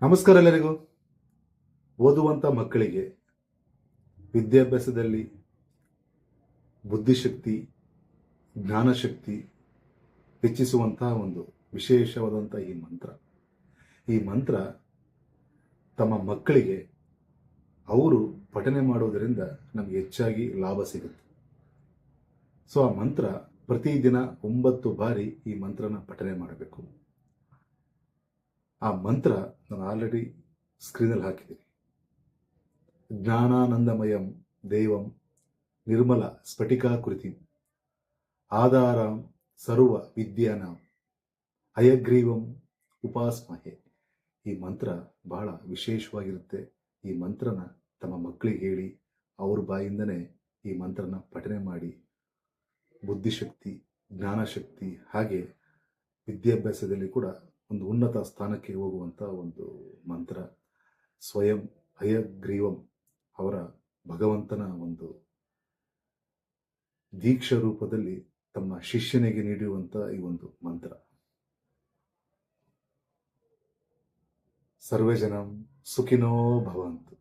ನಮಸ್ಕಾರ ಎಲ್ಲರಿಗೂ. ಓದುವಂಥ ಮಕ್ಕಳಿಗೆ ವಿದ್ಯಾಭ್ಯಾಸದಲ್ಲಿ ಬುದ್ಧಿಶಕ್ತಿ, ಜ್ಞಾನಶಕ್ತಿ ಹೆಚ್ಚಿಸುವಂತಹ ಒಂದು ವಿಶೇಷವಾದಂಥ ಈ ಮಂತ್ರ ತಮ್ಮ ಮಕ್ಕಳಿಗೆ ಅವರು ಪಠನೆ ಮಾಡುವುದರಿಂದ ನಮಗೆ ಹೆಚ್ಚಾಗಿ ಲಾಭ ಸಿಗುತ್ತೆ. ಸೊ ಆ ಮಂತ್ರ ಪ್ರತಿದಿನ 9 ಬಾರಿ ಈ ಮಂತ್ರನ ಪಠನೆ ಮಾಡಬೇಕು. ಆ ಮಂತ್ರ ನಾನು ಆಲ್ರೆಡಿ ಸ್ಕ್ರೀನಲ್ಲಿ ಹಾಕಿದ್ದೀನಿ. ಜ್ಞಾನಾನಂದಮಯಂ ದೇವಂ ನಿರ್ಮಲ ಸ್ಫಟಿಕಾಕೃತಿ ಆಧಾರಂ ಸರ್ವ ವಿದ್ಯಾನಾಂ ಹಯಗ್ರೀವಂ ಉಪಾಸ್ಮಹೆ. ಈ ಮಂತ್ರ ಬಹಳ ವಿಶೇಷವಾಗಿರುತ್ತೆ. ಈ ಮಂತ್ರನ ತಮ್ಮ ಮಕ್ಕಳಿಗೆ ಹೇಳಿ ಅವ್ರ ಬಾಯಿಂದನೇ ಈ ಮಂತ್ರನ ಪಠನೆ ಮಾಡಿ ಬುದ್ಧಿಶಕ್ತಿ, ಜ್ಞಾನಶಕ್ತಿ ಹಾಗೆ ವಿದ್ಯಾಭ್ಯಾಸದಲ್ಲಿ ಕೂಡ ಒಂದು ಉನ್ನತ ಸ್ಥಾನಕ್ಕೆ ಹೋಗುವಂಥ ಒಂದು ಮಂತ್ರ. ಸ್ವಯಂ ಹಯಗ್ರೀವಂ ಅವರ ಭಗವಂತನ ಒಂದು ದೀಕ್ಷಾ ರೂಪದಲ್ಲಿ ತಮ್ಮ ಶಿಷ್ಯನಿಗೆ ನೀಡಿರುವಂಥ ಈ ಒಂದು ಮಂತ್ರ. ಸರ್ವೇ ಜನಂ ಸುಖಿನೋ ಭವಂತು.